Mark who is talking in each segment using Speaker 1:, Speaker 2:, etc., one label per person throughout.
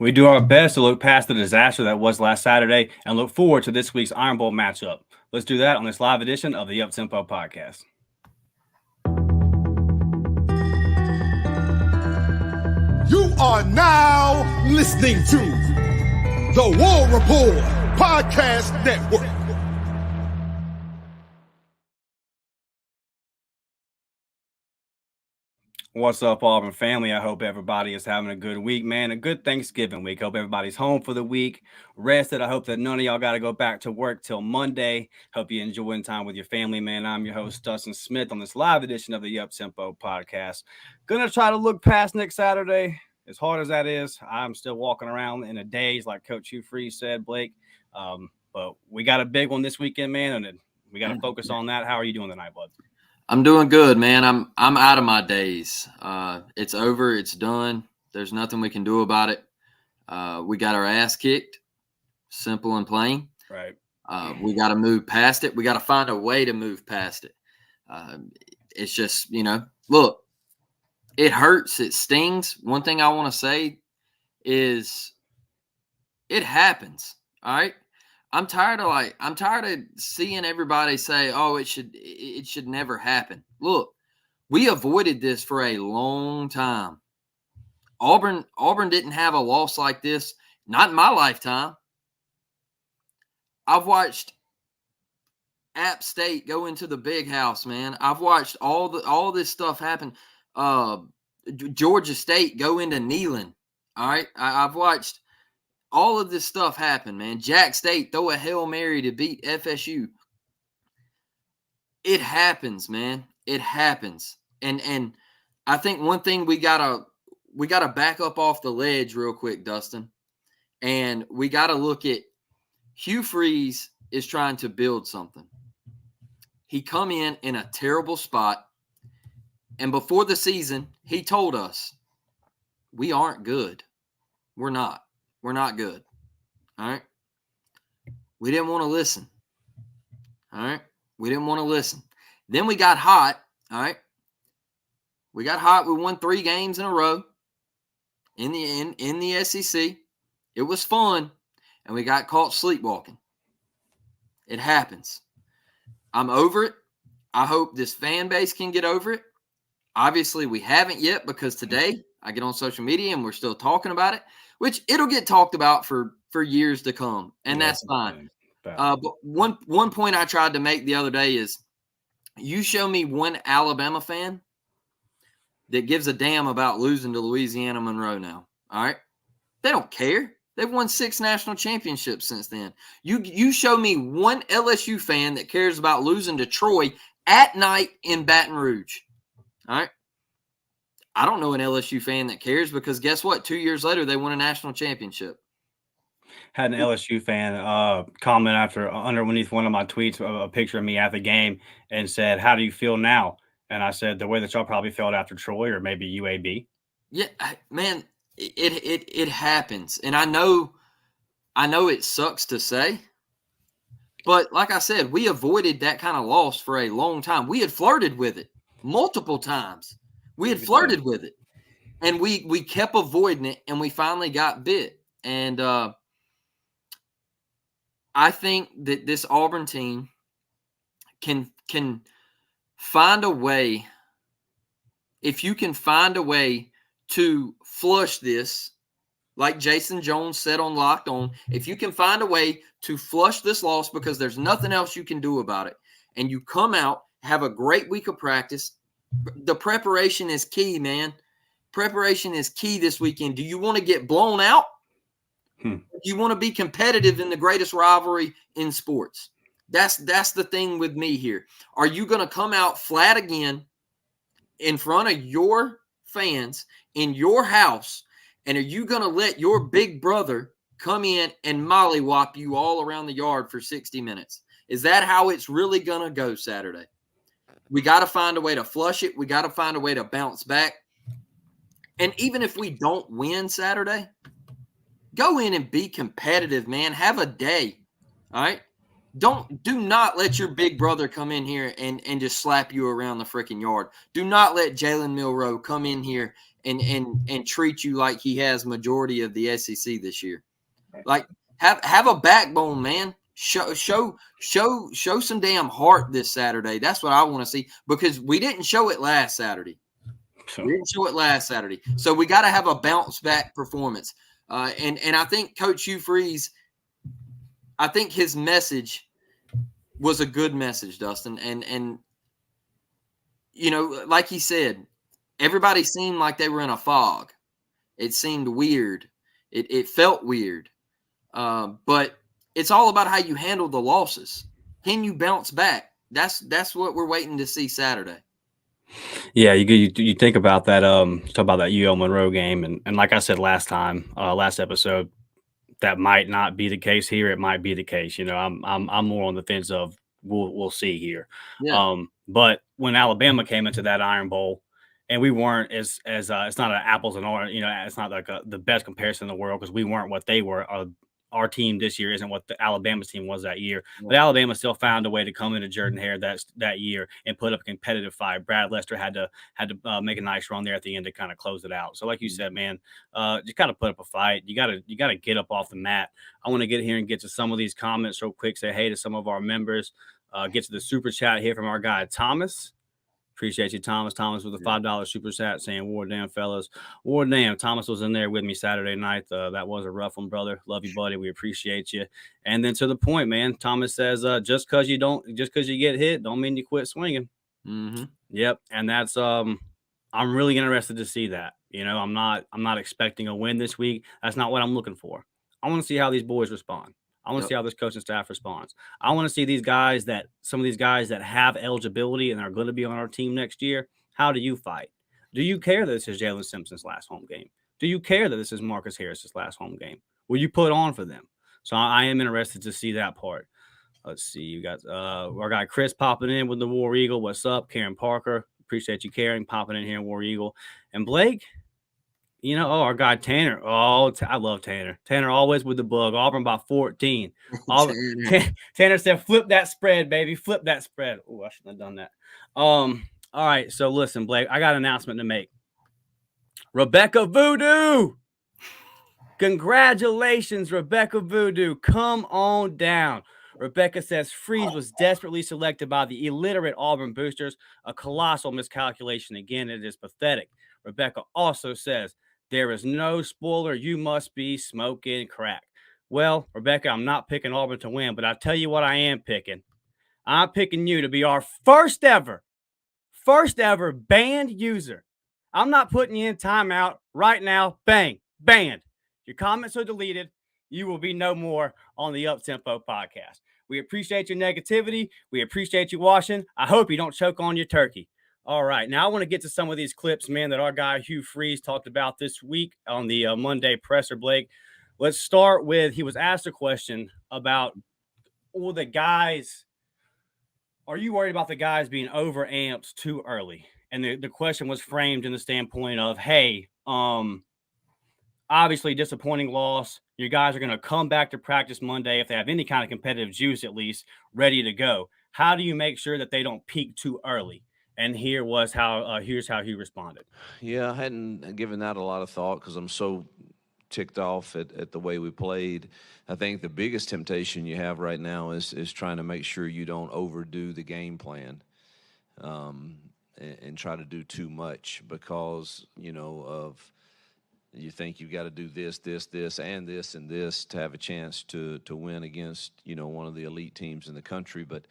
Speaker 1: We do our best to look past the disaster that was last Saturday and look forward to this week's Iron Bowl matchup. Let's do that on this live edition of the Up Tempo Podcast.
Speaker 2: You are now listening to the War Report Podcast Network.
Speaker 1: What's up, Auburn family? I hope everybody is having a good week, man. A good Thanksgiving week. Hope everybody's home for the week, rested. I hope that none of y'all got to go back to work till Monday. Hope you're enjoying time with your family, man. I'm your host, Dustin Smith, on this live edition of the Up Tempo Podcast. Gonna try to look past next Saturday. As hard as that is, I'm still walking around in a daze, like Coach Hugh Freeze said, Blake. But we got a big one this weekend, man, and we got to focus on that. How are you doing tonight, bud?
Speaker 3: I'm doing good, man. I'm out of my days. It's over. It's done. There's nothing we can do about it. We got our ass kicked, simple and plain.
Speaker 1: Right.
Speaker 3: We got to move past it. We got to find a way to move past it. It's just, look, it hurts. It stings. One thing I want to say is it happens. All right. I'm tired of seeing everybody say, "Oh, it should never happen." Look, we avoided this for a long time. Auburn didn't have a loss like this, not in my lifetime. I've watched App State go into the big house, man. I've watched all this stuff happen. Georgia State go into Neyland. All right, I've watched all of this stuff happened, man. Jack State throw a Hail Mary to beat FSU. It happens, man. It happens. And I think one thing we gotta back up off the ledge real quick, Dustin. And we gotta look at Hugh Freeze is trying to build something. He come in a terrible spot. And before the season, he told us, we aren't good. We're not. We're not good. All right. We didn't want to listen. All right. We didn't want to listen. Then we got hot. All right. We got hot. We won 3 games in a row in the SEC. It was fun. And we got caught sleepwalking. It happens. I'm over it. I hope this fan base can get over it. Obviously, we haven't yet because today I get on social media and we're still talking about it. Which it'll get talked about for years to come, and that's fine. But one point I tried to make the other day is you show me one Alabama fan that gives a damn about losing to Louisiana Monroe now, all right? They don't care. They've won 6 national championships since then. You show me one LSU fan that cares about losing to Troy at night in Baton Rouge, all right? I don't know an LSU fan that cares because guess what? 2 years later, they won a national championship.
Speaker 1: Had an LSU fan comment underneath one of my tweets, a picture of me at the game, and said, "How do you feel now?" And I said, "The way that y'all probably felt after Troy or maybe UAB."
Speaker 3: Yeah, man, it happens, and I know it sucks to say, but like I said, we avoided that kind of loss for a long time. We had flirted with it multiple times. We had flirted with it, and we kept avoiding it, and we finally got bit. And I think that this Auburn team can find a way. If you can find a way to flush this, like Jason Jones said on Locked On, if you can find a way to flush this loss because there's nothing else you can do about it, and you come out, have a great week of practice, the preparation is key, man. Preparation is key this weekend. Do you want to get blown out? Do you want to be competitive in the greatest rivalry in sports? That's the thing with me here. Are you going to come out flat again in front of your fans in your house, and are you going to let your big brother come in and mollywop you all around the yard for 60 minutes? Is that how it's really going to go Saturday? We got to find a way to flush it. We got to find a way to bounce back. And even if we don't win Saturday, go in and be competitive, man. Have a day, all right? Do not let your big brother come in here and just slap you around the freaking yard. Do not let Jalen Milroe come in here and treat you like he has majority of the SEC this year. Like have a backbone, man. Show some damn heart this Saturday. That's what I want to see, because we didn't show it last Saturday. So we got to have a bounce back performance. And I think Coach Hugh Freeze, I think his message was a good message, Dustin. And you know, like he said, everybody seemed like they were in a fog. It seemed weird. It felt weird. But it's all about how you handle the losses. Can you bounce back? That's what we're waiting to see Saturday.
Speaker 1: Yeah, you think about that. Talk about that UL Milroe game, and like I said last episode, that might not be the case here. It might be the case. You know, I'm more on the fence of we'll see here.
Speaker 3: Yeah.
Speaker 1: But when Alabama came into that Iron Bowl, and we weren't as it's not an apples and oranges. You know, it's not like the best comparison in the world, because we weren't what they were. Our team this year isn't what the Alabama's team was that year, but Alabama still found a way to come into Jordan-Hare that year and put up a competitive fight. Brad Lester had to make a nice run there at the end to kind of close it out. So, like you said, man, you got to put up a fight. You got to get up off the mat. I want to get here and get to some of these comments real quick. Say hey to some of our members. Get to the super chat here from our guy Thomas. Appreciate you, Thomas. Thomas with a $5 super chat saying, "War damn, fellas. War damn." Thomas was in there with me Saturday night. That was a rough one, brother. Love you, buddy. We appreciate you. And then to the point, man, Thomas says, just because you get hit, don't mean you quit swinging.
Speaker 3: Mm-hmm.
Speaker 1: Yep. And that's I'm really interested to see that. You know, I'm not expecting a win this week. That's not what I'm looking for. I want to see how these boys respond. I want to see how this coaching staff responds. I want to see some of these guys that have eligibility and are going to be on our team next year. How do you fight? Do you care that this is Jalen Simpson's last home game? Do you care that this is Marcus Harris's last home game? Will you put on for them? So I am interested to see that part. Let's see. You got our guy Chris popping in with the War Eagle. What's up? Karen Parker. Appreciate you, Karen, popping in here, War Eagle. And Blake, you know, our guy Tanner. I love Tanner. Tanner always with the bug. Auburn by 14. Tanner said, "Flip that spread, baby. Flip that spread." Oh, I shouldn't have done that. All right. So listen, Blake, I got an announcement to make. Rebecca Voodoo. Congratulations, Rebecca Voodoo. Come on down. Rebecca says Freeze was desperately selected by the illiterate Auburn boosters. A colossal miscalculation. Again, it is pathetic. Rebecca also says, "There is no spoiler. You must be smoking crack." Well, Rebecca, I'm not picking Auburn to win, but I'll tell you what I am picking. I'm picking you to be our first ever banned user. I'm not putting you in timeout right now. Bang, banned. Your comments are deleted. You will be no more on the Uptempo podcast. We appreciate your negativity. We appreciate you watching. I hope you don't choke on your turkey. All right, now I want to get to some of these clips, man, that our guy Hugh Freeze talked about this week on the Monday presser, Blake. Let's start with, he was asked a question about the guys. Are you worried about the guys being overamped too early? And the question was framed in the standpoint of, hey, obviously disappointing loss. Your guys are going to come back to practice Monday, if they have any kind of competitive juice at least, ready to go. How do you make sure that they don't peak too early? And here's how he responded.
Speaker 4: Yeah, I hadn't given that a lot of thought because I'm so ticked off at the way we played. I think the biggest temptation you have right now is trying to make sure you don't overdo the game plan and try to do too much because, you know, you think you've got to do this, and this to have a chance to win against, you know, one of the elite teams in the country. But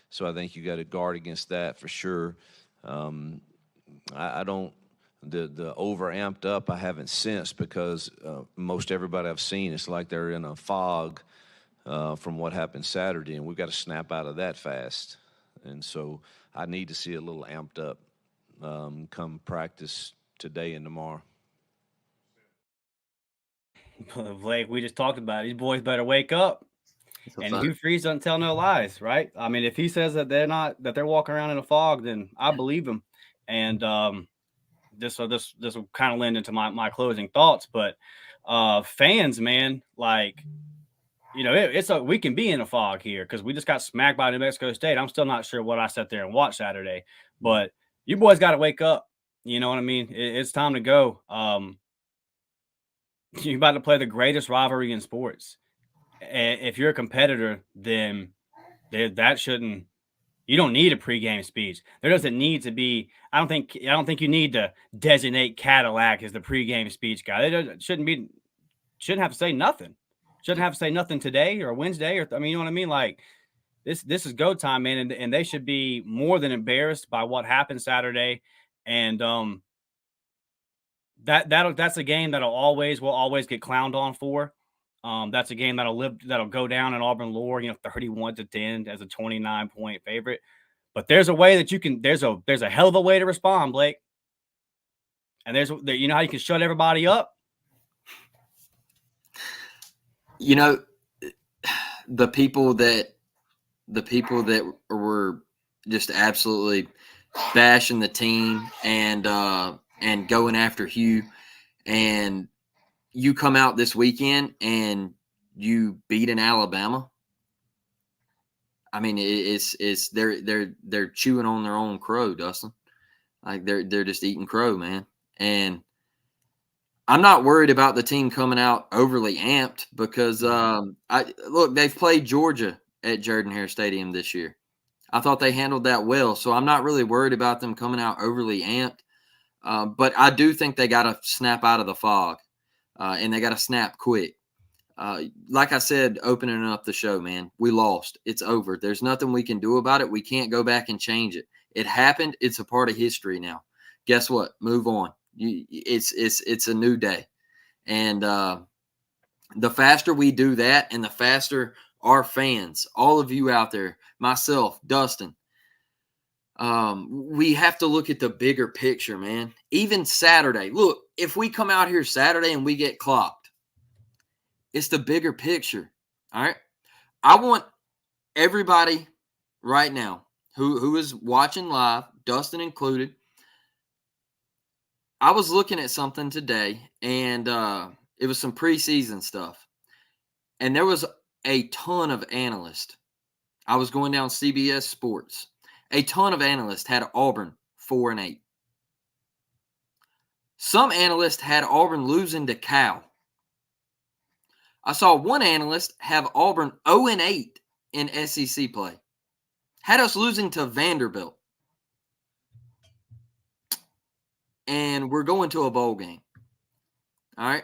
Speaker 4: so I think you got to guard against that for sure. I don't the over amped up I haven't sensed because most everybody I've seen, it's like they're in a fog from what happened Saturday, and we've got to snap out of that fast. And so I need to see a little amped up come practice today and tomorrow.
Speaker 1: Blake, we just talked about it. These boys better wake up. And Hugh Freeze doesn't tell no lies, right? I mean, if he says that they're walking around in a fog, then I believe him. And this will kind of lend into my closing thoughts. But fans, man, like, you know, we can be in a fog here because we just got smacked by New Mexico State. I'm still not sure what I sat there and watched Saturday, but you boys got to wake up. You know what I mean? It's time to go. You're about to play the greatest rivalry in sports. If you're a competitor, then that shouldn't. You don't need a pregame speech. There doesn't need to be. I don't think you need to designate Cadillac as the pregame speech guy. It shouldn't be. Shouldn't have to say nothing. Shouldn't have to say nothing today or Wednesday or I mean, you know what I mean? Like this is go time, man, and they should be more than embarrassed by what happened Saturday. And that's a game will always get clowned on for. That's a game that'll go down in Auburn lore, 31-10 as a 29-point favorite. But there's a way that you can there's a hell of a way to respond, Blake. And you know how you can shut everybody up?
Speaker 3: You know, the people that were just absolutely bashing the team and going after Hugh, and you come out this weekend and you beat an Alabama. I mean, it's they're chewing on their own crow, Dustin. Like they're just eating crow, man. And I'm not worried about the team coming out overly amped because they've played Georgia at Jordan-Hare Stadium this year. I thought they handled that well, so I'm not really worried about them coming out overly amped. But I do think they got to snap out of the fog, and they got to snap quick. Like I said, opening up the show, man, we lost. It's over. There's nothing we can do about it. We can't go back and change it. It happened. It's a part of history now. Guess what? Move on. It's a new day. And the faster we do that and the faster our fans, all of you out there, myself, Dustin, we have to look at the bigger picture, man. Even Saturday. Look, if we come out here Saturday and we get clocked, it's the bigger picture. All right. I want everybody right now who is watching live, Dustin included. I was looking at something today, and it was some preseason stuff. And there was a ton of analysts. I was going down CBS Sports. A ton of analysts had Auburn 4-8. Some analysts had Auburn losing to Cal. I saw one analyst have Auburn 0-8 in SEC play. Had us losing to Vanderbilt. And we're going to a bowl game. All right.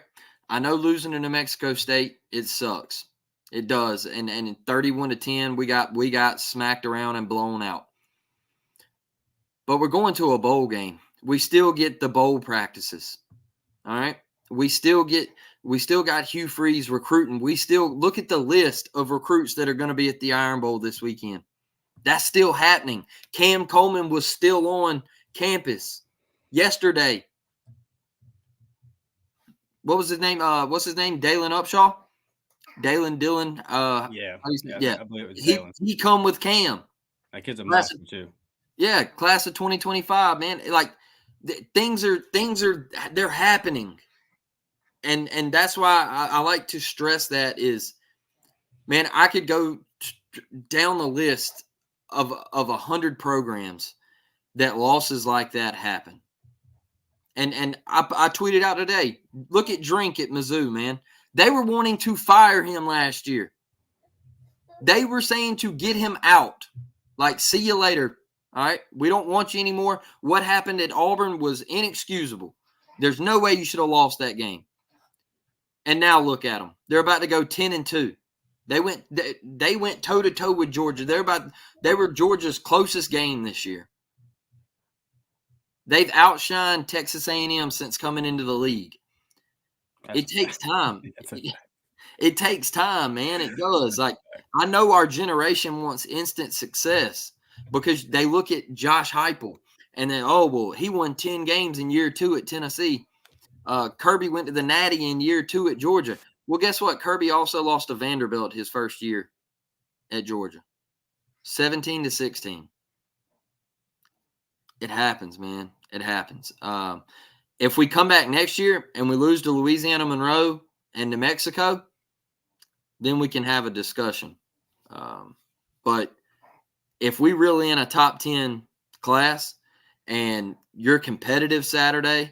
Speaker 3: I know losing to New Mexico State, it sucks. It does. And 31-10, we got smacked around and blown out. But we're going to a bowl game. We still get the bowl practices. All right. We still got Hugh Freeze recruiting. We still look at the list of recruits that are going to be at the Iron Bowl this weekend. That's still happening. Cam Coleman was still on campus yesterday. What was his name? Dalen Upshaw? Dylan.
Speaker 1: Yeah.
Speaker 3: Yeah.
Speaker 1: I believe it was Jalen.
Speaker 3: He come with Cam.
Speaker 1: That kid's a monster too.
Speaker 3: Yeah, class of 2025, man. Like things are they're happening. And that's why I like to stress that is, man, I could go down the list of 100 programs that losses like that happen. And I tweeted out today, look at Drink at Mizzou, man. They were wanting to fire him last year. They were saying to get him out. Like, see you later. All right? We don't want you anymore. What happened at Auburn was inexcusable. There's no way you should have lost that game. And now look at them. They're about to go 10-2. They went toe-to-toe with Georgia. They were Georgia's closest game this year. They've outshined Texas A&M since coming into the league. It takes time. It takes time, man. It does. Like, I know our generation wants instant success because they look at Josh Heupel and then, he won 10 games in year 2 at Tennessee. Kirby went to the Natty in year 2 at Georgia. Well, guess what? Kirby also lost to Vanderbilt his first year at Georgia. 17-16. It happens, man. It happens. If we come back next year and we lose to Louisiana Monroe and New Mexico, then we can have a discussion. But if we really in a top 10 class and you're competitive Saturday,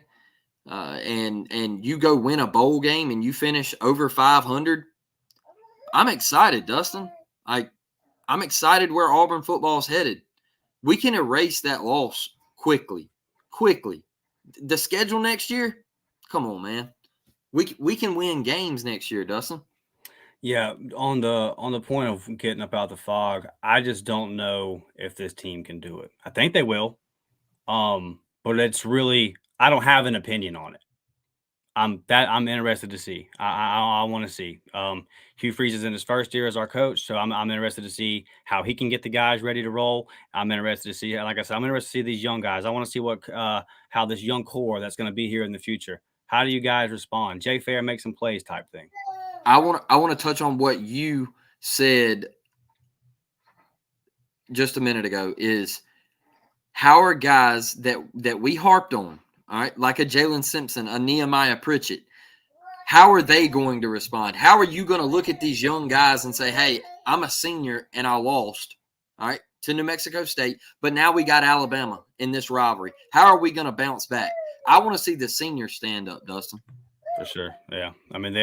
Speaker 3: and you go win a bowl game and you finish over 500, I'm excited, Dustin. I'm excited where Auburn football is headed. We can erase that loss quickly. The schedule next year, come on, man. We can win games next year, Dustin.
Speaker 1: Yeah, on the point of getting up out the fog, I just don't know if this team can do it. I think they will. But it's really I don't have an opinion on it. I'm interested to see. I want to see. Hugh Freeze is in his first year as our coach, so I'm interested to see how he can get the guys ready to roll. I'm interested to see, like I said, I'm interested to see these young guys. I want to see what how this young core that's going to be here in the future. How do you guys respond? Jay Fair make some plays type thing.
Speaker 3: I want to touch on what you said just a minute ago. Is how are guys that we harped on, all right, like a Jalen Simpson, a Nehemiah Pritchett, how are they going to respond? How are you going to look at these young guys and say, hey, I'm a senior and I lost, all right, to New Mexico State, but now we got Alabama in this rivalry. How are we going to bounce back? I want to see the seniors stand up, Dustin.
Speaker 1: For sure. Yeah. I mean,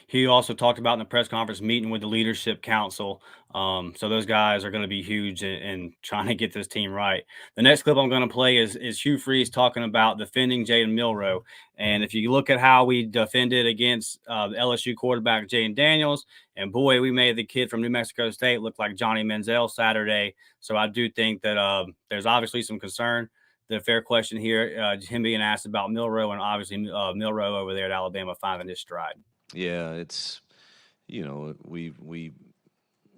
Speaker 1: he also talked about in the press conference meeting with the leadership council. So those guys are going to be huge in trying to get this team right. The next clip I'm going to play is Hugh Freeze talking about defending Jalen Milroe. And if you look at how we defended against the LSU quarterback, Jaden Daniels, and boy, we made the kid from New Mexico State look like Johnny Manziel Saturday. So I do think that there's obviously some concern. The fair question here, him being asked about Milroe, and obviously Milroe over there at Alabama finding his stride.
Speaker 4: Yeah, it's we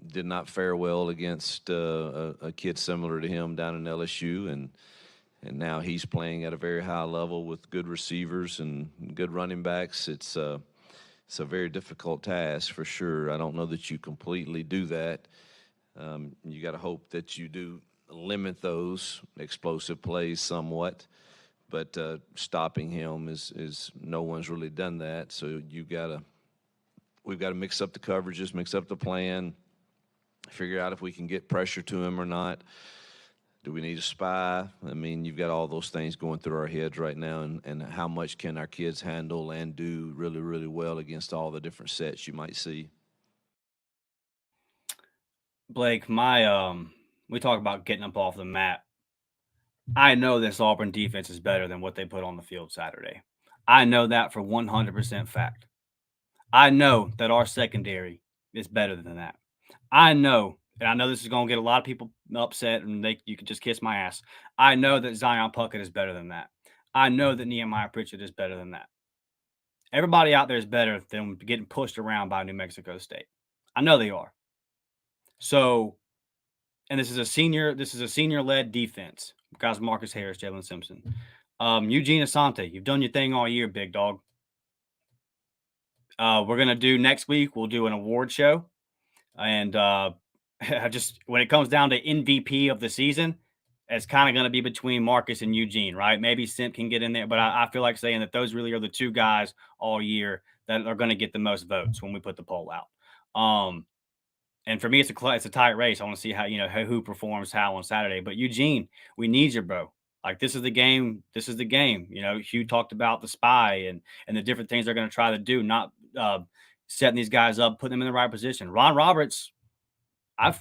Speaker 4: did not fare well against a kid similar to him down in LSU, and now he's playing at a very high level with good receivers and good running backs. It's a very difficult task for sure. I don't know that you completely do that. You got to hope that you do limit those explosive plays somewhat, but stopping him is no one's really done that. So we've got to mix up the coverages, mix up the plan, figure out if we can get pressure to him or not. Do we need a spy? I mean, you've got all those things going through our heads right now, and how much can our kids handle and do really, really well against all the different sets you might see.
Speaker 1: Blake, we talk about getting up off the map. I know this Auburn defense is better than what they put on the field Saturday. I know that for 100% fact. I know that our secondary is better than that. I know, and I know this is going to get a lot of people upset, and you can just kiss my ass. I know that Zion Puckett is better than that. I know that Nehemiah Pritchett is better than that. Everybody out there is better than getting pushed around by New Mexico State. I know they are. So, and this is a senior-led defense. Guys, Marcus Harris, Jalen Simpson, Eugene Asante. You've done your thing all year, big dog. We're gonna do next week. We'll do an award show, and just when it comes down to MVP of the season, it's kind of gonna be between Marcus and Eugene, right? Maybe Simp can get in there, but I feel like saying that those really are the two guys all year that are gonna get the most votes when we put the poll out. And for me, it's a tight race. I want to see how who performs how on Saturday. But Eugene, we need you, bro. Like this is the game. This is the game. Hugh talked about the spy and the different things they're going to try to do, not setting these guys up, putting them in the right position. Ron Roberts, I've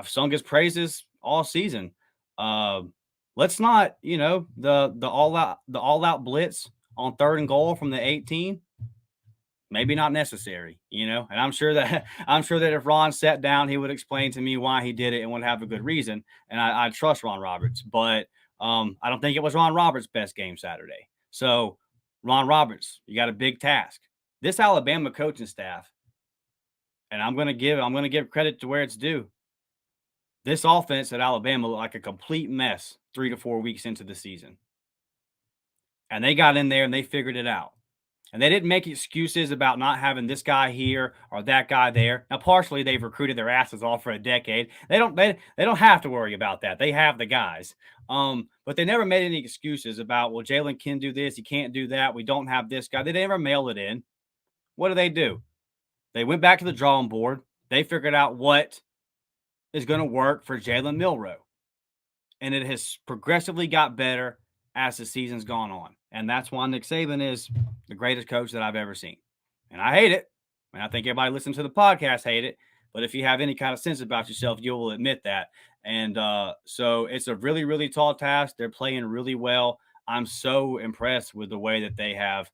Speaker 1: sung his praises all season. Let's not, the all out blitz on 3rd and goal from the 18. Maybe not necessary, and I'm sure that if Ron sat down, he would explain to me why he did it and would have a good reason. And I trust Ron Roberts, but I don't think it was Ron Roberts' best game Saturday. So Ron Roberts, you got a big task. This Alabama coaching staff, and I'm going to give credit to where it's due. This offense at Alabama looked like a complete mess 3 to 4 weeks into the season. And they got in there and they figured it out. And they didn't make excuses about not having this guy here or that guy there. Now, partially they've recruited their asses off for a decade. They don't have to worry about that. They have the guys. But they never made any excuses about, well, Jalen can do this, he can't do that. We don't have this guy. They never mail it in. What do? They went back to the drawing board. They figured out what is going to work for Jalen Milroe. And it has progressively got better as the season's gone on. And that's why Nick Saban is the greatest coach that I've ever seen. And I hate it. And I think everybody listening to the podcast hate it. But if you have any kind of sense about yourself, you will admit that. And so it's a really, really tall task. They're playing really well. I'm so impressed with the way that they have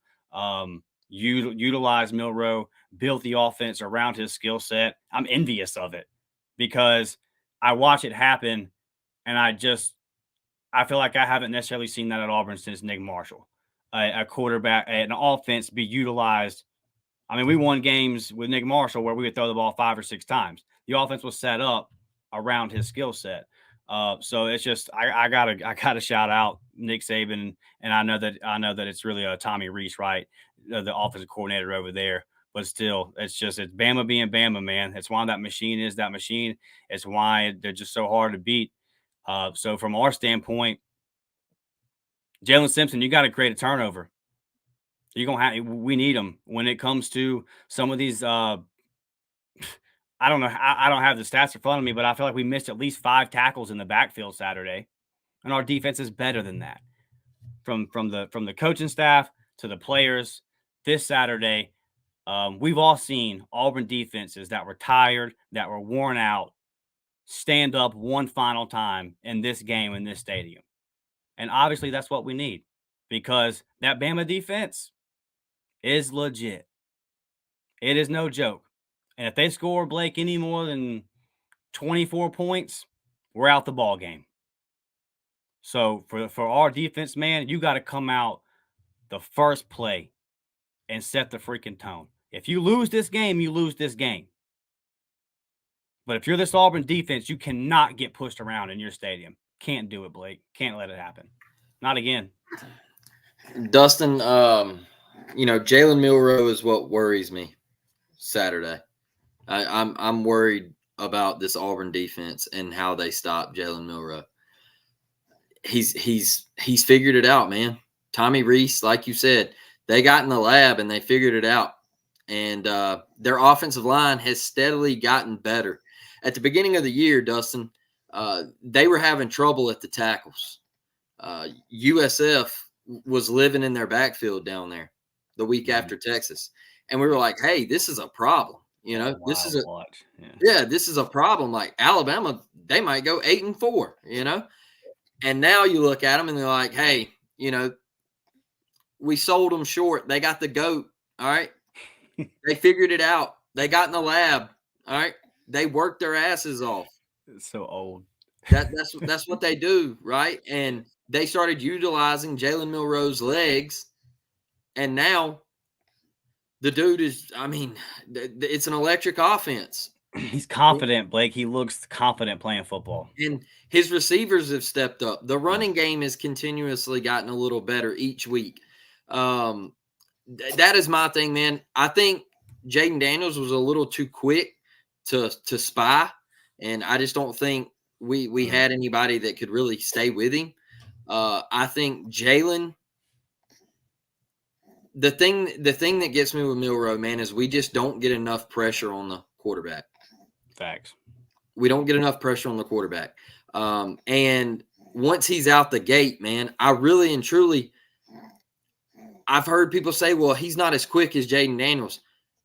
Speaker 1: utilized Milroe, built the offense around his skill set. I'm envious of it because I watch it happen, and I feel like I haven't necessarily seen that at Auburn since Nick Marshall. A quarterback, an offense be utilized. I mean, we won games with Nick Marshall where we would throw the ball 5 or 6 times. The offense was set up around his skill set. So it's just I gotta shout out Nick Saban, and I know that it's really Tommy Rees, right, the offensive coordinator over there. But still, it's Bama being Bama, man. It's why that machine is that machine. It's why they're just so hard to beat. So from our standpoint, Jalen Simpson, you got to create a turnover. We need them when it comes to some of these. I don't know. I don't have the stats in front of me, but I feel like we missed at least 5 tackles in the backfield Saturday, and our defense is better than that. From the coaching staff to the players, this Saturday, we've all seen Auburn defenses that were tired, that were worn out, stand up one final time in this game in this stadium, and obviously that's what we need because that Bama defense is legit. It is no joke. And if they score, Blake, any more than 24 points, we're out the ball game. So for our defense, man, you got to come out the first play and set the freaking tone. If you lose this game, you lose this game. But if you're this Auburn defense, you cannot get pushed around in your stadium. Can't do it, Blake. Can't let it happen. Not again.
Speaker 3: Dustin, Jalen Milroe is what worries me Saturday. I'm worried about this Auburn defense and how they stop Jalen Milroe. He's figured it out, man. Tommy Rees, like you said, they got in the lab and they figured it out. And their offensive line has steadily gotten better. At the beginning of the year, Dustin, they were having trouble at the tackles. USF was living in their backfield down there the week after Texas. And we were like, hey, this is a problem. This is this is a problem. Like Alabama, they might go 8-4, And now you look at them and they're like, hey, we sold them short. They got the GOAT. All right. They figured it out. They got in the lab. All right. They worked their asses off.
Speaker 1: It's so old.
Speaker 3: That's what they do, right? And they started utilizing Jalen Milroe's legs, and now the dude is, it's an electric offense.
Speaker 1: He's confident, Blake. He looks confident playing football.
Speaker 3: And his receivers have stepped up. The running game has continuously gotten a little better each week. That is my thing, man. I think Jaden Daniels was a little too quick to spy, and I just don't think we had anybody that could really stay with him. I think Jalen, the thing that gets me with Milroe, man, is we just don't get enough pressure on the quarterback.
Speaker 1: Facts.
Speaker 3: We don't get enough pressure on the quarterback. And once he's out the gate, man, I really and truly, I've heard people say, well, he's not as quick as Jaden Daniels.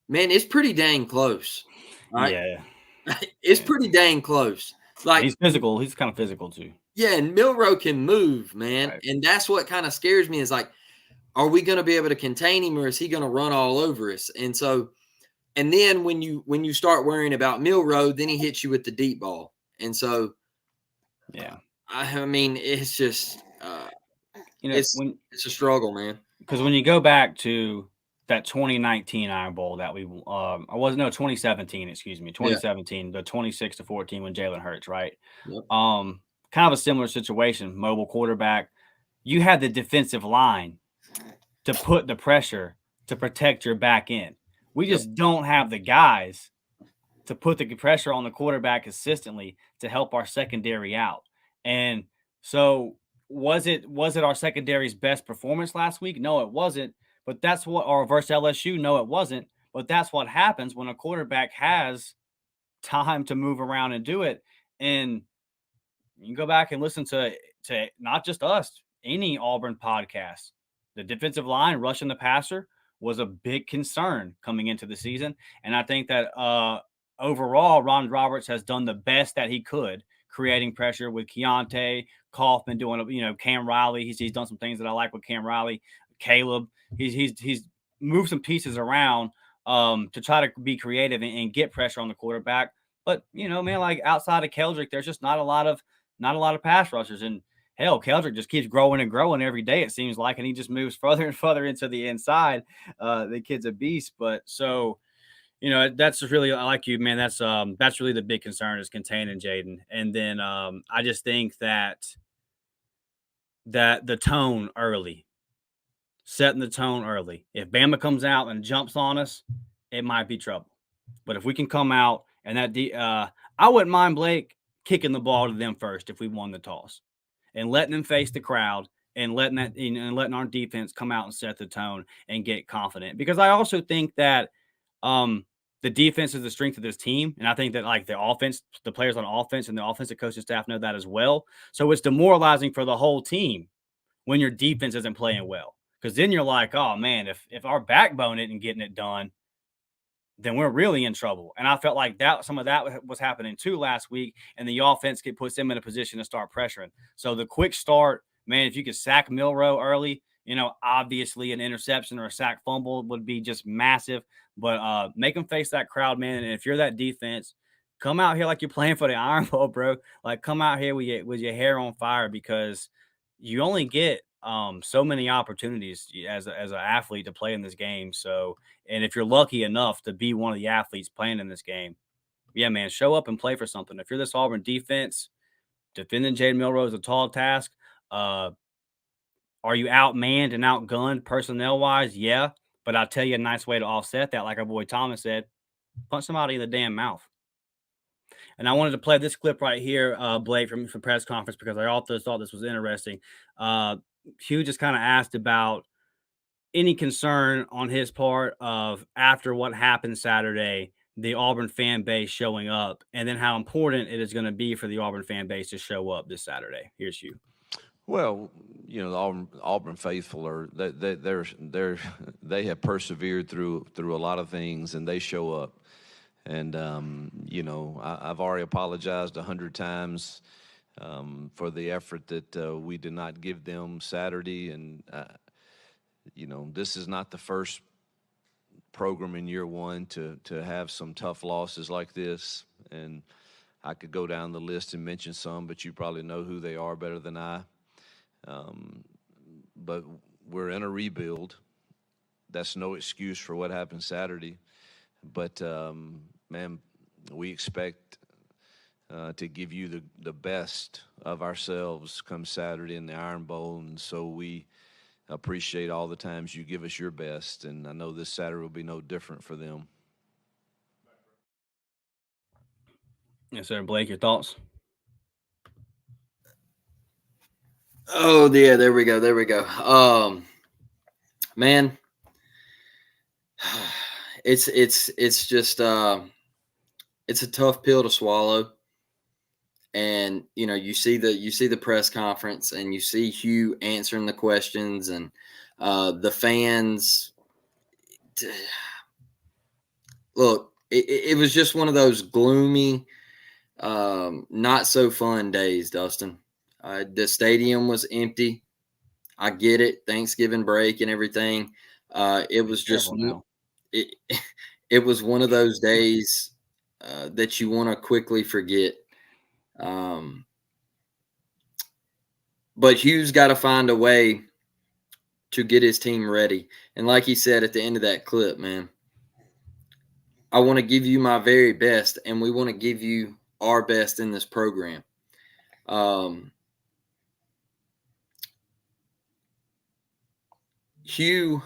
Speaker 3: Man, it's pretty dang close. Right?
Speaker 1: Yeah.
Speaker 3: It's pretty dang close. Like
Speaker 1: he's physical. He's kind of physical too.
Speaker 3: Yeah, and Milroe can move, man.
Speaker 1: Right.
Speaker 3: And that's what kind of scares me is like, are we going to be able to contain him or is he going to run all over us? And so, and then when you start worrying about Milroe, then he hits you with the deep ball. And so,
Speaker 1: yeah,
Speaker 3: it's just, it's a struggle, man.
Speaker 1: Because when you go back to that 2019 Iron Bowl that 2017, excuse me, 2017, the 26-14 when Jalen Hurts, right?
Speaker 3: Yep.
Speaker 1: Kind of a similar situation, mobile quarterback. You had the defensive line to put the pressure to protect your back end. We just don't have the guys to put the pressure on the quarterback consistently to help our secondary out. And so was it our secondary's best performance last week? No, it wasn't. But that's what, or versus LSU, no, it wasn't. But that's what happens when a quarterback has time to move around and do it. And you can go back and listen to not just us, any Auburn podcast. The defensive line rushing the passer was a big concern coming into the season. And I think that overall, Ron Roberts has done the best that he could, creating pressure with Keontae, Kaufman doing, Cam Riley. He's done some things that I like with Cam Riley. Caleb, he's moved some pieces around to try to be creative and get pressure on the quarterback. But man, like outside of Keldrick, there's just not a lot of pass rushers. And hell, Keldrick just keeps growing and growing every day, it seems like, and he just moves further and further into the inside. The kid's a beast. But so, that's just really, I like you, man. That's really the big concern is containing Jaden. And then I just think that the tone early, setting the tone early. If Bama comes out and jumps on us, it might be trouble. But if we can come out and I wouldn't mind Blake kicking the ball to them first if we won the toss, and letting them face the crowd and letting our defense come out and set the tone and get confident. Because I also think that the defense is the strength of this team, and I think that like the offense, the players on offense and the offensive coaching staff know that as well. So it's demoralizing for the whole team when your defense isn't playing well, because then you're like, oh man, if our backbone isn't getting it done, then we're really in trouble. And I felt like some of that was happening too last week, and the offense puts them in a position to start pressuring. So the quick start, man, if you could sack Milroe early, obviously an interception or a sack fumble would be just massive. But make them face that crowd, man. And if you're that defense, come out here like you're playing for the Iron Bowl, bro. Like come out here with your hair on fire, because you only get so many opportunities as an athlete to play in this game. So, and if you're lucky enough to be one of the athletes playing in this game, yeah, man, show up and play for something. If you're this Auburn defense, defending Jaden Milroe is a tall task. Are you outmanned and outgunned personnel wise? Yeah, but I'll tell you a nice way to offset that, like our boy Thomas said, punch somebody in the damn mouth. And I wanted to play this clip right here, Blake, from press conference, because I also thought this was interesting. Hugh just kind of asked about any concern on his part of, after what happened Saturday, the Auburn fan base showing up, and then how important it is going to be for the Auburn fan base to show up this Saturday. Here's Hugh.
Speaker 4: Well, the Auburn faithful are they have persevered through a lot of things, and they show up. And I've already apologized 100 times for the effort that we did not give them Saturday. And this is not the first program in year one to have some tough losses like this. And I could go down the list and mention some, but you probably know who they are better than I. But we're in a rebuild. That's no excuse for what happened Saturday. But, man, we expect to give you the best of ourselves come Saturday in the Iron Bowl. And so we appreciate all the times you give us your best. And I know this Saturday will be no different for them.
Speaker 1: Yes, sir. Blake, your thoughts?
Speaker 3: Oh, yeah, there we go. Man, it's just it's a tough pill to swallow. And you see the press conference, and you see Hugh answering the questions, and the fans. Look, it was just one of those gloomy, not so fun days, Dustin. The stadium was empty. I get it, Thanksgiving break and everything. It was just it was one of those days that you want to quickly forget. But Hugh's got to find a way to get his team ready. And like he said at the end of that clip, man, I want to give you my very best, and we want to give you our best in this program. Hugh,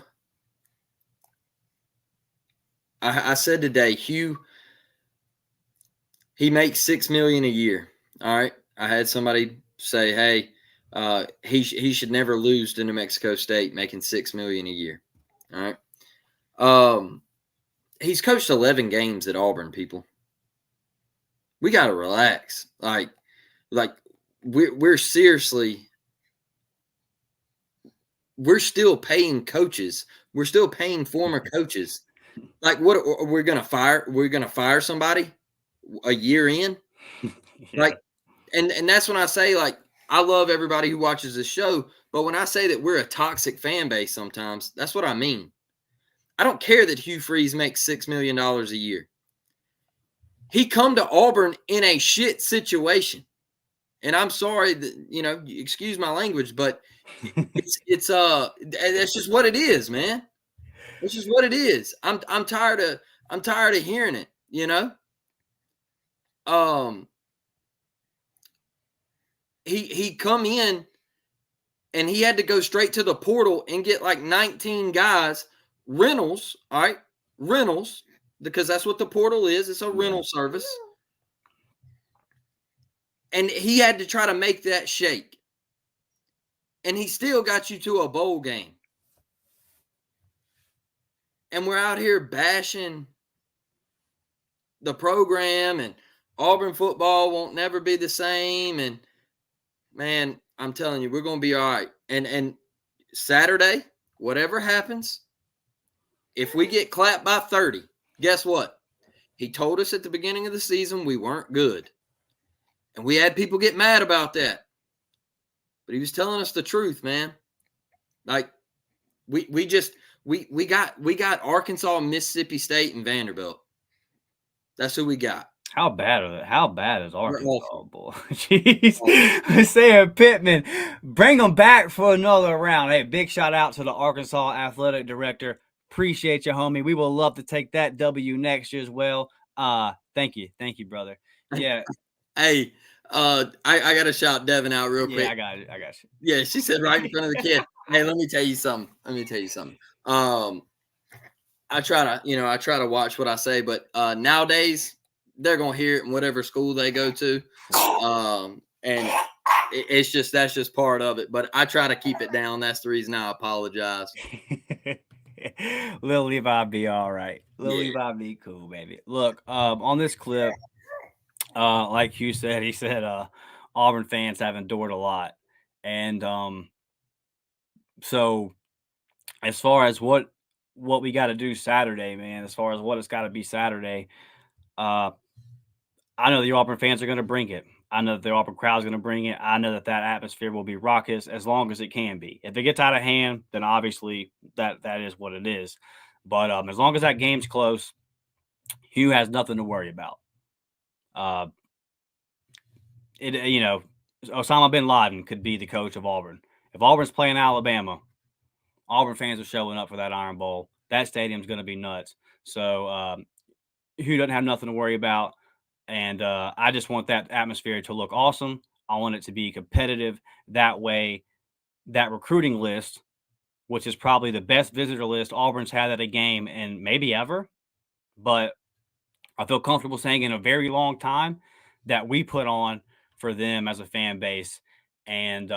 Speaker 3: I said today, Hugh, he makes $6 million a year. All right. I had somebody say, hey, he should never lose to New Mexico State, making $6 million a year. All right. He's coached 11 games at Auburn, people. We got to relax. Like we're seriously we're still paying coaches. We're still paying former coaches. Like, what we're gonna fire? We're gonna fire somebody a year in?
Speaker 1: Yeah.
Speaker 3: Like, and that's when I say, like, I love everybody who watches this show, but when I say that we're a toxic fan base sometimes, that's what I mean. I don't care that Hugh Freeze makes $6 million a year. He come to Auburn in a shit situation. And I'm sorry that, excuse my language, but it's that's just what it is, man. It's just what it is. I'm tired of hearing it, He come in and he had to go straight to the portal and get like 19 guys, rentals, all right? Rentals, because that's what the portal is. It's a rental service. And he had to try to make that shake. And he still got you to a bowl game. And we're out here bashing the program, and Auburn football won't never be the same. And, man, I'm telling you, we're going to be all right. And Saturday, whatever happens, if we get clapped by 30, guess what? He told us at the beginning of the season we weren't good. And we had people get mad about that. But he was telling us the truth, man. Like, we got Arkansas, Mississippi State, and Vanderbilt. That's who we got.
Speaker 1: How bad are they? How bad is Arkansas, boy? Jeez. Saying Pittman, bring them back for another round. Hey, big shout out to the Arkansas athletic director. Appreciate you, homie. We will love to take that W next year as well. Thank you, brother. Yeah.
Speaker 3: Hey, I got to shout Devin out real quick.
Speaker 1: Yeah, I got you.
Speaker 3: Yeah, she said right in front of the kid. Hey, let me tell you something. I try to watch what I say, but nowadays they're gonna hear it in whatever school they go to, and that's just part of it. But I try to keep it down. That's the reason I apologize.
Speaker 1: Lil Levi be all right. Levi be cool, baby. Look, on this clip, like Hugh said, he said Auburn fans have endured a lot, and so as far as what we got to do Saturday, man, as far as what it's got to be Saturday, I know the Auburn fans are going to bring it. I know that the Auburn crowd is going to bring it. I know that atmosphere will be raucous as long as it can be. If it gets out of hand, then obviously that is what it is. But as long as that game's close, Hugh has nothing to worry about. Osama bin Laden could be the coach of Auburn. If Auburn's playing Alabama, Auburn fans are showing up for that Iron Bowl. That stadium's going to be nuts. So Hugh doesn't have nothing to worry about. And I just want that atmosphere to look awesome. I want it to be competitive. That way, that recruiting list, which is probably the best visitor list Auburn's had at a game and maybe ever, but I feel comfortable saying in a very long time, that we put on for them as a fan base and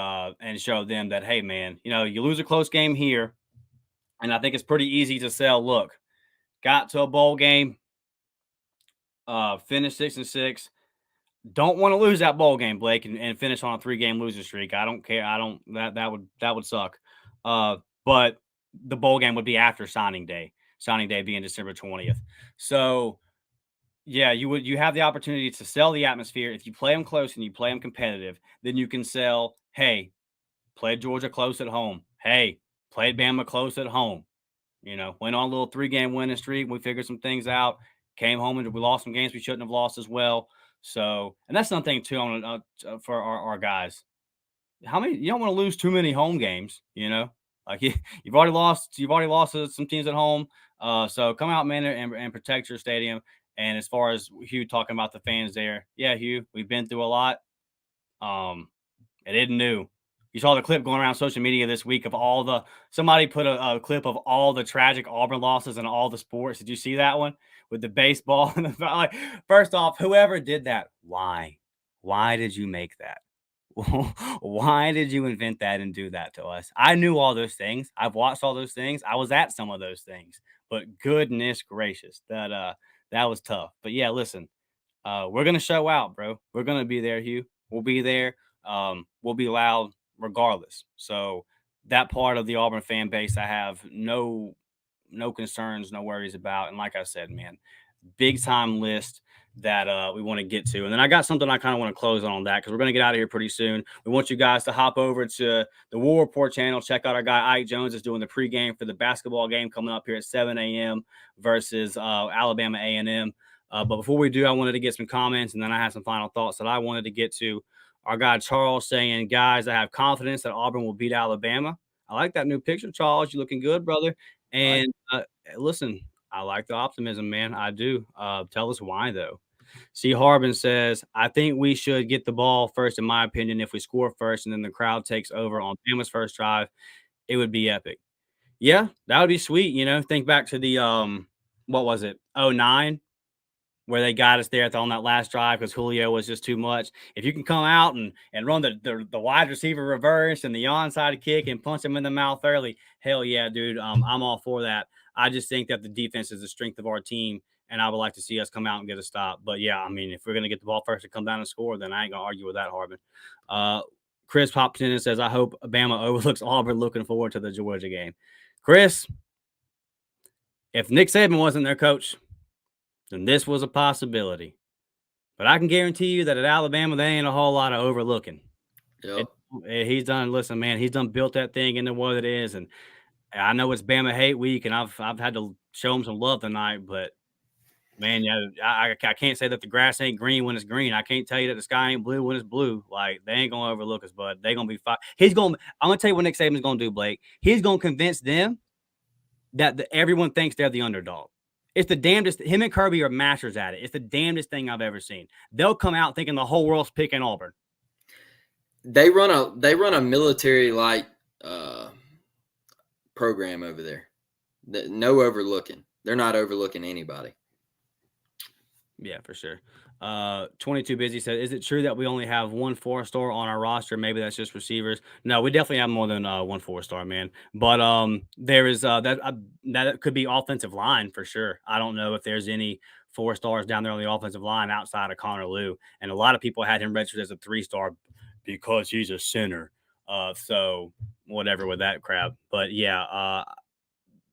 Speaker 1: show them that, hey, man, you lose a close game here. And I think it's pretty easy to sell. Look, got to a bowl game, finished 6-6. Don't want to lose that bowl game, Blake, and finish on a 3-game losing streak. I don't care. That would suck. But the bowl game would be after signing day being December 20th. So yeah, you have the opportunity to sell the atmosphere. If you play them close and you play them competitive, then you can sell, hey, played Georgia close at home. Hey, played Bama close at home. Went on a little 3-game winning streak. We figured some things out. Came home and we lost some games we shouldn't have lost as well. So, and that's something too for our guys. You don't want to lose too many home games. Like you've already lost to some teams at home. So come out, man, and protect your stadium. And as far as Hugh talking about the fans there, yeah, Hugh, we've been through a lot. It isn't new. You saw the clip going around social media this week of somebody put a clip of all the tragic Auburn losses in all the sports. Did you see that one with the baseball? Like, first off, whoever did that, why? Why did you make that? Why did you invent that and do that to us? I knew all those things. I've watched all those things. I was at some of those things, but goodness gracious, that was tough. But yeah, listen, we're going to show out, bro. We're going to be there, Hugh. We'll be there. We'll be loud regardless. So that part of the Auburn fan base I have no concerns, no worries about. And like I said, man, big time list that we want to get to. And then I got something I kind of want to close on that because we're going to get out of here pretty soon. We want you guys to hop over to the War Report channel. Check out our guy Ike Jones is doing the pregame for the basketball game coming up here at 7 a.m. versus Alabama A&M. But before we do, I wanted to get some comments, and then I have some final thoughts that I wanted to get to. Our guy Charles saying, guys, I have confidence that Auburn will beat Alabama. I like that new picture, Charles. You're looking good, brother. And listen, I like the optimism, man. I do. Tell us why, though. C. Harbin says, I think we should get the ball first, in my opinion. If we score first and then the crowd takes over on Bama's first drive, it would be epic. Yeah, that would be sweet. You know, think back to the, what was it, 09, where they got us there on that last drive because Julio was just too much. If you can come out and run the wide receiver reverse and the onside kick and punch him in the mouth early, hell yeah, dude. I'm all for that. I just think that the defense is the strength of our team, and I would like to see us come out and get a stop. But yeah, I mean, if we're going to get the ball first and come down and score, then I ain't going to argue with that, Harbin. Chris pops in and says, I hope Bama overlooks Auburn. Looking forward to the Georgia game. Chris, if Nick Saban wasn't their coach, then this was a possibility. But I can guarantee you that at Alabama, there ain't a whole lot of overlooking.
Speaker 3: Yep.
Speaker 1: He's done, listen, man, he's done built that thing into what it is. And I know it's Bama hate week, and I've had to show him some love tonight. But, man, yeah, I can't say that the grass ain't green when it's green. I can't tell you that the sky ain't blue when it's blue. Like, they ain't going to overlook us, bud. They're going to be fine. I'm going to tell you what Nick Saban's going to do, Blake. He's going to convince them that everyone thinks they're the underdog. It's the damnedest. Him and Kirby are masters at it. It's the damnedest thing I've ever seen. They'll come out thinking the whole world's picking Auburn.
Speaker 3: They run a military like program over there. No overlooking. They're not overlooking anybody.
Speaker 1: Yeah, for sure. 22 Busy said, is it true that we only have one 4-star on our roster? Maybe that's just receivers. No, we definitely have more than one 4-star, man. But there is that could be offensive line for sure. I don't know if there's any 4-stars down there on the offensive line outside of Connor Liu. And a lot of people had him registered as a 3-star because he's a center. So whatever with that crap. But yeah,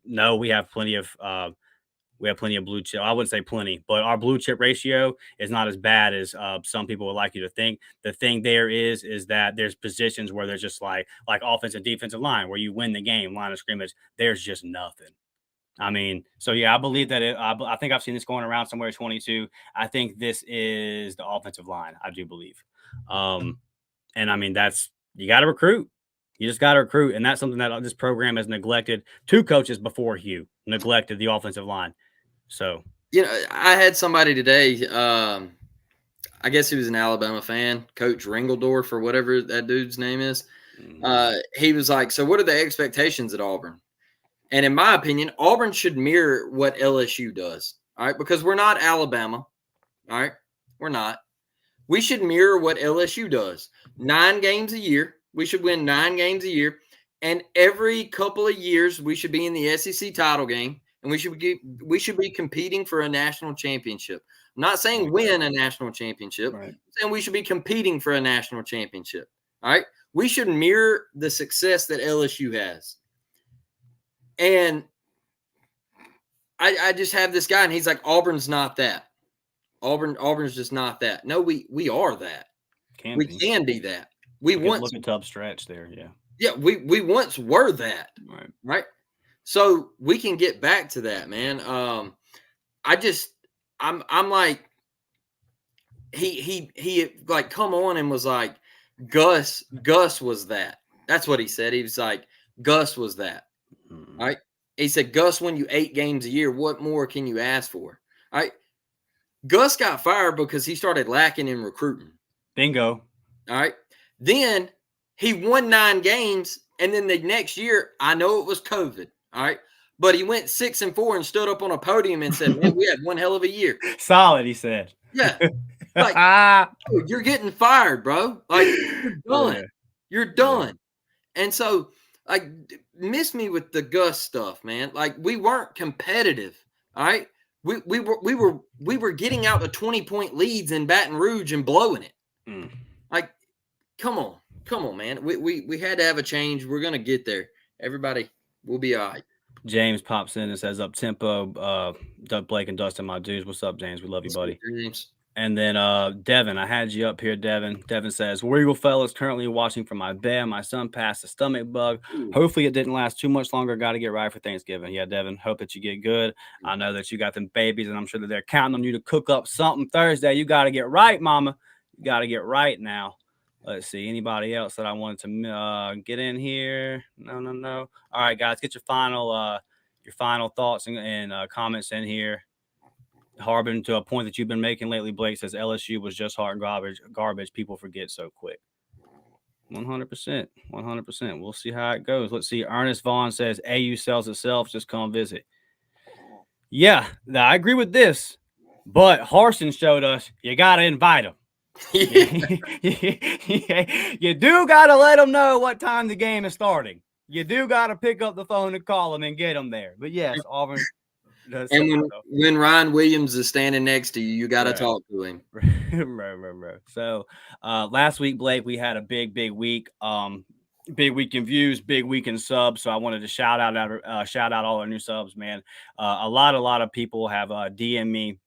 Speaker 1: no, we have plenty of blue chip. I wouldn't say plenty, but our blue chip ratio is not as bad as some people would like you to think. The thing there is that there's positions where there's just like offensive, defensive line where you win the game, line of scrimmage. There's just nothing. I mean, so yeah, I believe that I think I've seen this going around somewhere 22. I think this is the offensive line. I do believe. And I mean, you got to recruit. You just got to recruit. And that's something that this program has neglected. 2 coaches before Hugh neglected the offensive line. So,
Speaker 3: you know, I had somebody today, I guess he was an Alabama fan, Coach Ringeldorf or whatever that dude's name is. He was like, so what are the expectations at Auburn? And in my opinion, Auburn should mirror what LSU does. All right. Because we're not Alabama. All right. We're not. We should mirror what LSU does. 9 games a year. We should win 9 games a year. And every couple of years, we should be in the SEC title game. And we should be competing for a national championship. I'm not saying win a national championship.
Speaker 1: Right.
Speaker 3: I'm saying we should be competing for a national championship. All right. We should mirror the success that LSU has. And I just have this guy, and he's like, Auburn's not that. Auburn's just not that. No, we are that. Can be that. We once
Speaker 1: look a tough stretch there. Yeah.
Speaker 3: Yeah. We once were that. Right. So we can get back to that, man. I'm like, he like come on and was like, Gus was that. That's what he said. He was like, Gus was that.
Speaker 1: Mm-hmm.
Speaker 3: All right. He said, Gus won you 8 games a year. What more can you ask for? All right. Gus got fired because he started lacking in recruiting.
Speaker 1: Bingo.
Speaker 3: All right. Then he won 9 games. And then the next year, I know it was COVID. All right. But he went 6-4 and stood up on a podium and said, man, we had one hell of a year.
Speaker 1: Solid, he said.
Speaker 3: Yeah. Like, dude, you're getting fired, bro. Like, you're done.
Speaker 1: Yeah.
Speaker 3: You're done. And so, like, miss me with the Gus stuff, man. Like, we weren't competitive. All right. We were getting out to 20-point leads in Baton Rouge and blowing it. Like, come on. Come on, man. We had to have a change. We're gonna get there. Everybody, we'll be all right.
Speaker 1: James pops in and says, "Up tempo, Doug Blake and Dustin, my dudes. What's up, James? We love you, buddy."
Speaker 3: James.
Speaker 1: And then Devin, I had you up here, Devin. Devin says, War Eagle fellas currently watching from my bed. My son passed a stomach bug.
Speaker 3: Ooh.
Speaker 1: Hopefully it didn't last too much longer. Got to get right for Thanksgiving. Yeah, Devin, hope that you get good. I know that you got them babies, and I'm sure that they're counting on you to cook up something Thursday. You got to get right, mama. You got to get right now. Let's see. Anybody else that I wanted to get in here? No. All right, guys, get your final thoughts and comments in here. Harbin, to a point that you've been making lately, Blake says LSU was just hard garbage. People forget so quick. 100%. We'll see how it goes. Let's see. Ernest Vaughn says AU sells itself. Just come visit. Yeah, I agree with this. But Harsin showed us you got to invite them. You do got to let them know what time the game is starting. You do got to pick up the phone and call them and get them there. But yes, Auburn.
Speaker 3: And when Ryan Williams is standing next to you, you got to talk to him.
Speaker 1: Right. So last week, Blake, we had a big week. Big week in views, big week in subs. So I wanted to shout out all our new subs, man. A lot of people have DM'd me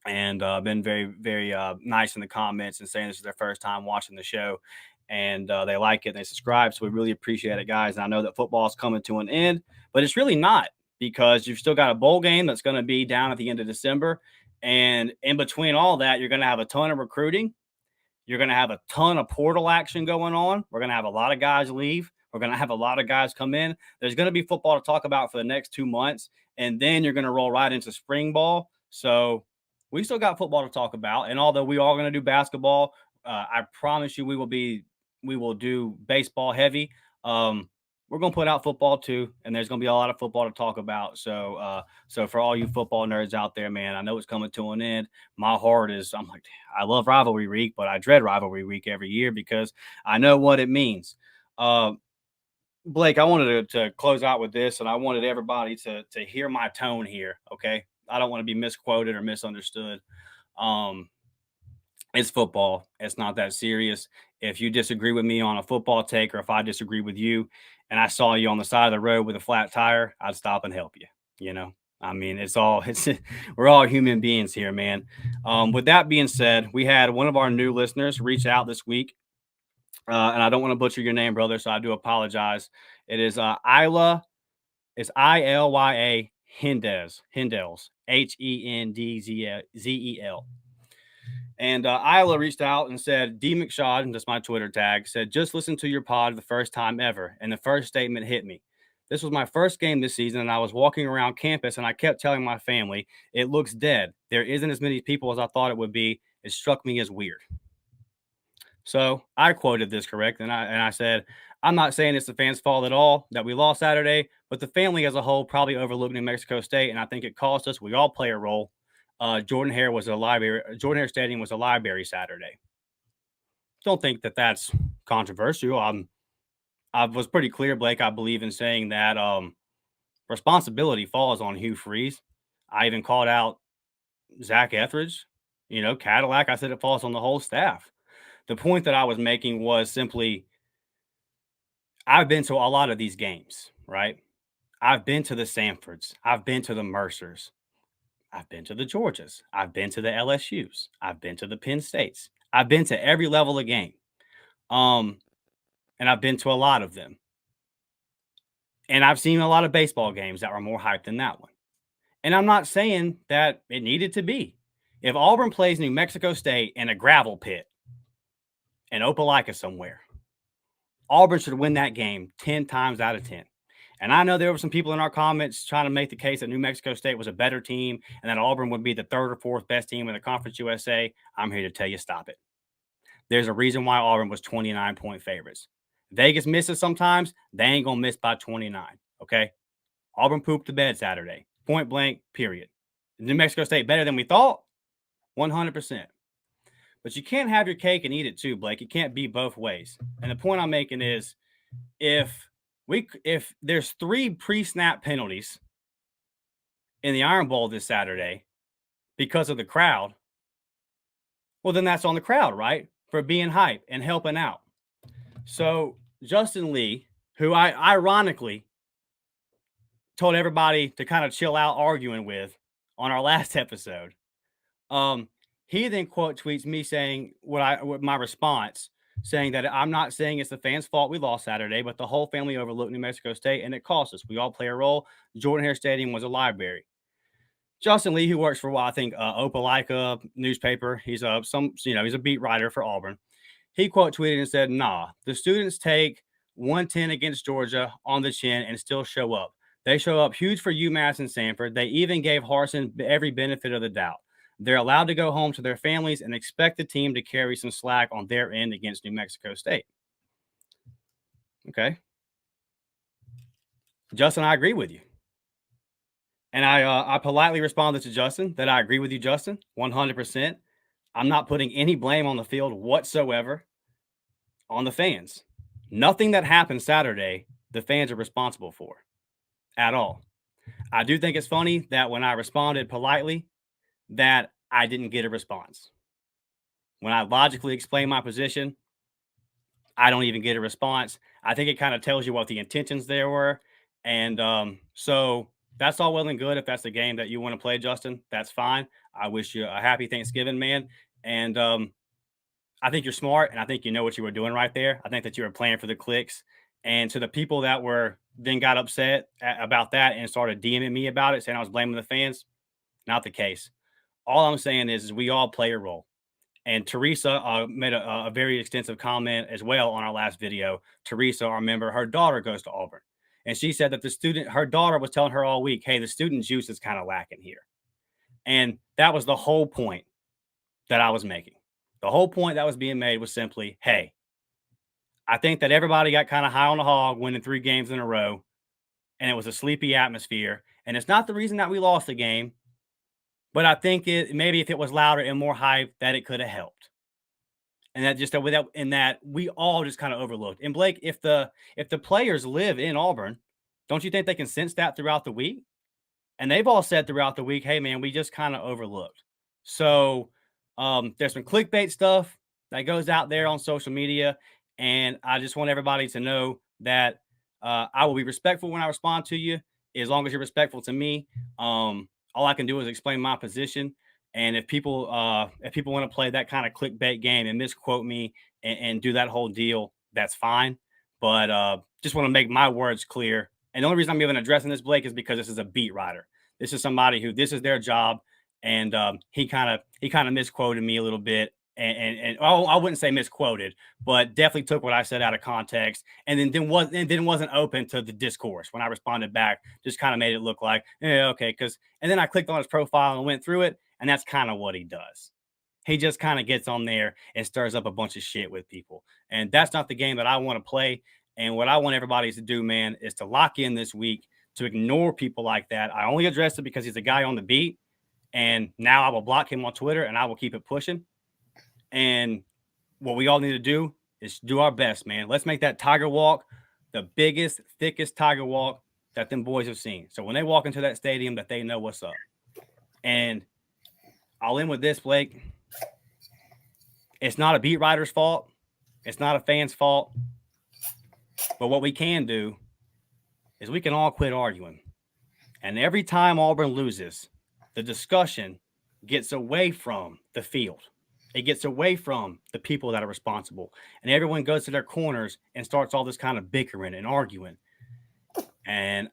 Speaker 1: and been very nice in the comments and saying this is their first time watching the show. And they like it. They subscribe. So we really appreciate it, guys. And I know that football is coming to an end, but it's really not, because you've still got a bowl game that's going to be down at the end of December. And in between all that, you're going to have a ton of recruiting. You're going to have a ton of portal action going on. We're going to have a lot of guys leave. We're going to have a lot of guys come in. There's going to be football to talk about for the next 2 months. And then you're going to roll right into spring ball. So we still got football to talk about. And although we are going to do basketball, I promise you we will do baseball heavy. We're going to put out football too, and there's going to be a lot of football to talk about. So for all you football nerds out there, man, I know it's coming to an end. My heart is, I'm like, I love rivalry week, but I dread rivalry week every year because I know what it means. Blake, I wanted to close out with this, and I wanted everybody to hear my tone here. Okay. I don't want to be misquoted or misunderstood. It's football. It's not that serious. If you disagree with me on a football take, or if I disagree with you and I saw you on the side of the road with a flat tire, I'd stop and help you. You know, I mean, we're all human beings here, man. With that being said, we had one of our new listeners reach out this week. And I don't want to butcher your name, brother, so I do apologize. It is Isla. It's Ilya Hendels, Hendzel. And Isla reached out and said, D. McShaw, and that's my Twitter tag, said, just listen to your pod the first time ever. And the first statement hit me. This was my first game this season, and I was walking around campus, and I kept telling my family, it looks dead. There isn't as many people as I thought it would be. It struck me as weird. So I quoted this correct, and I said, I'm not saying it's the fans' fault at all that we lost Saturday, but the family as a whole probably overlooked New Mexico State, and I think it cost us. We all play a role. Jordan Hare Stadium was a library Saturday. Don't think that that's controversial. I was pretty clear, Blake. I believe in saying that responsibility falls on Hugh Freeze. I even called out Zach Etheridge, Cadillac. I said it falls on the whole staff. The point that I was making was simply, I've been to a lot of these games, right? I've been to the Sanfords. I've been to the Mercers. I've been to the Georgias. I've been to the LSUs. I've been to the Penn States. I've been to every level of game. And I've been to a lot of them. And I've seen a lot of baseball games that were more hyped than that one. And I'm not saying that it needed to be. If Auburn plays New Mexico State in a gravel pit in Opelika somewhere, Auburn should win that game 10 times out of 10. And I know there were some people in our comments trying to make the case that New Mexico State was a better team and that Auburn would be the third or fourth best team in the Conference USA. I'm here to tell you, stop it. There's a reason why Auburn was 29-point favorites. Vegas misses sometimes. They ain't going to miss by 29, okay? Auburn pooped the bed Saturday. Point blank, period. New Mexico State better than we thought? 100%. But you can't have your cake and eat it too, Blake. It can't be both ways. And the point I'm making is if there's 3 pre-snap penalties in the Iron Bowl this Saturday because of the crowd, well, then that's on the crowd, right? For being hype and helping out. So Justin Lee, who I ironically told everybody to kind of chill out arguing with on our last episode, he then quote tweets me saying what my response, saying that I'm not saying it's the fans' fault we lost Saturday, but the whole family overlooked New Mexico State and it cost us. We all play a role. Jordan Hare Stadium was a library. Justin Lee, who works for I think Opelika newspaper, he's he's a beat writer for Auburn. He quote tweeted and said, "Nah, the students take 110 against Georgia on the chin and still show up. They show up huge for UMass and Sanford. They even gave Harsin every benefit of the doubt. They're allowed to go home to their families and expect the team to carry some slack on their end against New Mexico State." Okay. Justin, I agree with you. And I politely responded to Justin that I agree with you, Justin, 100%. I'm not putting any blame on the field whatsoever on the fans. Nothing that happened Saturday, the fans are responsible for at all. I do think it's funny that when I responded politely, that I didn't get a response. When I logically explain my position, I don't even get a response. I think it kind of tells you what the intentions there were. And so that's all well and good. If that's the game that you want to play, Justin, that's fine. I wish you a happy Thanksgiving, man. And I think you're smart, and I think you know what you were doing right there. I think that you were playing for the clicks. And to the people that were then got upset about that and started DMing me about it, saying I was blaming the fans, not the case. All I'm saying is we all play a role. And Teresa made a very extensive comment as well on our last video. Teresa, our member, her daughter goes to Auburn. And she said that her daughter was telling her all week, hey, the student juice is kind of lacking here. And that was the whole point that I was making. The whole point that was being made was simply, hey, I think that everybody got kind of high on the hog winning 3 games in a row, and it was a sleepy atmosphere. And it's not the reason that we lost the game, but I think maybe if it was louder and more hype, that it could have helped. And that we all just kind of overlooked. And Blake, if the players live in Auburn, don't you think they can sense that throughout the week? And they've all said throughout the week, hey man, we just kind of overlooked. So there's some clickbait stuff that goes out there on social media. And I just want everybody to know that I will be respectful when I respond to you, as long as you're respectful to me. All I can do is explain my position. And if people want to play that kind of clickbait game and misquote me and do that whole deal, that's fine. But just want to make my words clear. And the only reason I'm even addressing this, Blake, is because this is a beat writer. This is somebody who this is their job. And he kind of misquoted me a little bit. And I wouldn't say misquoted, but definitely took what I said out of context, and then wasn't open to the discourse when I responded back. Just kind of made it look like, yeah, okay, and then I clicked on his profile and went through it, and that's kind of what he does. He just kind of gets on there and stirs up a bunch of shit with people, and that's not the game that I want to play. And what I want everybody to do, man, is to lock in this week to ignore people like that. I only addressed it because he's a guy on the beat, and now I will block him on Twitter and I will keep it pushing. And what we all need to do is do our best, man. Let's make that Tiger walk the biggest, thickest Tiger walk that them boys have seen. So when they walk into that stadium, that they know what's up. And I'll end with this, Blake. It's not a beat writer's fault. It's not a fan's fault. But what we can do is we can all quit arguing. And every time Auburn loses, the discussion gets away from the field. It gets away from the people that are responsible, and everyone goes to their corners and starts all this kind of bickering and arguing. And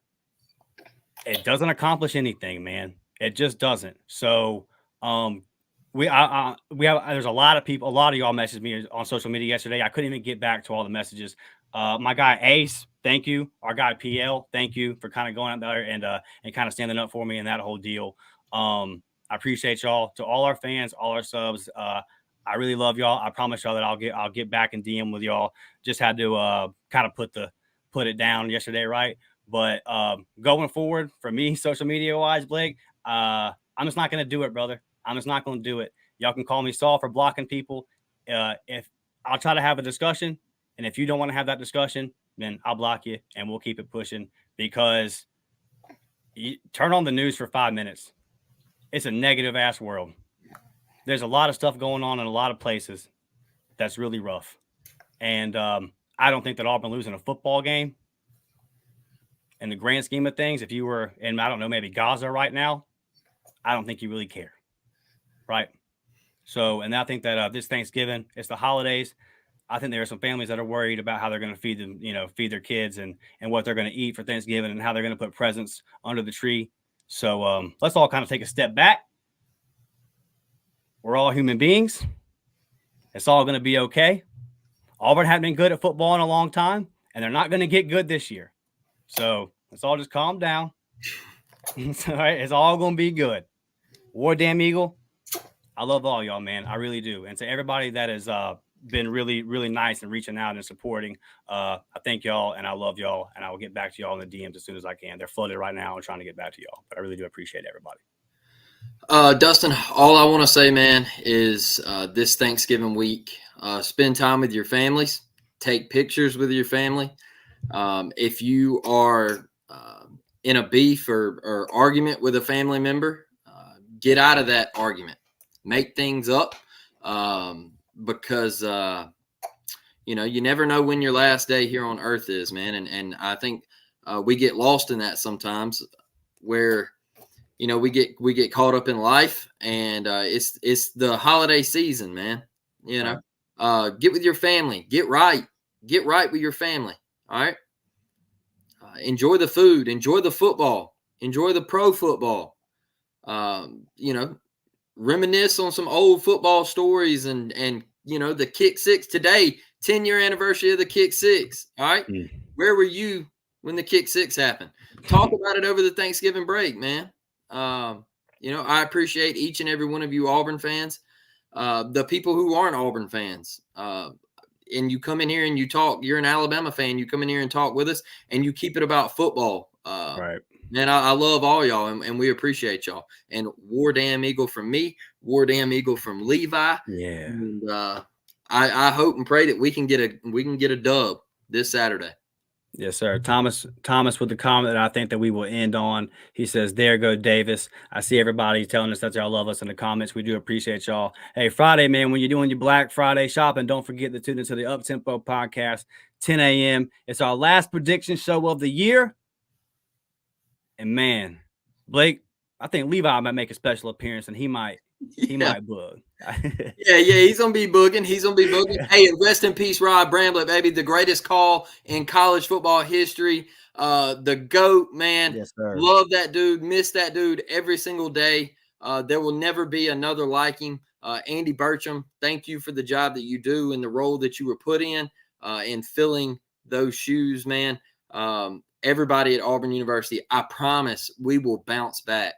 Speaker 1: it doesn't accomplish anything, man. It just doesn't. So there's a lot of people, a lot of y'all messaged me on social media yesterday. I couldn't even get back to all the messages. My guy Ace, thank you. Our guy PL, thank you for kind of going out there and kind of standing up for me and that whole deal. I appreciate y'all. To all our fans, all our subs. I really love y'all. I promise y'all that I'll get back in DM with y'all. Just had to kind of put it down yesterday, right? But going forward, for me, social media wise, Blake, I'm just not gonna do it, brother. I'm just not gonna do it. Y'all can call me Saul for blocking people. If I'll try to have a discussion, and if you don't want to have that discussion, then I'll block you, and we'll keep it pushing. Because you turn on the news for 5 minutes. It's a negative ass world. There's a lot of stuff going on in a lot of places that's really rough. And I don't think that Auburn losing a football game in the grand scheme of things, if you were in, I don't know, maybe Gaza right now, I don't think you really care. Right. So, and I think that this Thanksgiving, it's the holidays. I think there are some families that are worried about how they're going to feed them, feed their kids and what they're going to eat for Thanksgiving and how they're going to put presents under the tree. So let's all kind of take a step back. We're all human beings. It's all going to be okay. Auburn hasn't been good at football in a long time, and they're not going to get good this year. So let's all just calm down. It's all right. It's all going to be good. War Damn Eagle. I love all y'all, man. I really do. And to everybody that has been really, really nice and reaching out and supporting, I thank y'all and I love y'all. And I will get back to y'all in the DMs as soon as I can. They're flooded right now and trying to get back to y'all. But I really do appreciate everybody.
Speaker 3: Dustin, all I want to say, man, is this Thanksgiving week, spend time with your families, take pictures with your family. If you are in a beef or argument with a family member, get out of that argument. Make things up because, you never know when your last day here on earth is, man. And I think we get lost in that sometimes where, we get caught up in life and it's the holiday season, man. Get with your family, get right with your family. All right. Enjoy the food, enjoy the football, enjoy the pro football. Reminisce on some old football stories and the kick six today, 10-year anniversary of the kick six. All right. Where were you when the kick six happened? Talk about it over the Thanksgiving break, man. I appreciate each and every one of you Auburn fans, the people who aren't Auburn fans, and you come in here and you talk, you're an Alabama fan, you come in here and talk with us and you keep it about football.
Speaker 1: Right.
Speaker 3: Man, I love all y'all and we appreciate y'all. And War Damn Eagle from me, War Damn Eagle from Levi.
Speaker 1: Yeah.
Speaker 3: And I hope and pray that we can get a dub this Saturday.
Speaker 1: Yes, sir. Thomas with the comment that I think that we will end on. He says, there go Davis. I see everybody telling us that y'all love us in the comments. We do appreciate y'all. Hey, Friday, man, when you're doing your Black Friday shopping, don't forget to tune into the Up Tempo podcast, 10 a.m. It's our last prediction show of the year. And man, Blake, I think Levi might make a special appearance and he might bug.
Speaker 3: Yeah, he's gonna be booging. Hey, rest in peace, Rod Bramblett, baby, the greatest call in college football history. The GOAT, man.
Speaker 1: Yes, sir.
Speaker 3: Love that dude. Miss that dude every single day. There will never be another like him. Andy Burcham, thank you for the job that you do and the role that you were put in filling those shoes, man. Everybody at Auburn University, I promise we will bounce back.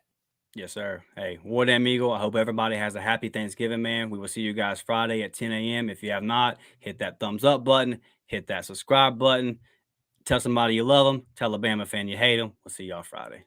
Speaker 1: Yes, sir. Hey, War Damn Eagle, I hope everybody has a happy Thanksgiving, man. We will see you guys Friday at 10 a.m. If you have not, hit that thumbs up button, hit that subscribe button. Tell somebody you love them. Tell a Bama fan you hate them. We'll see y'all Friday.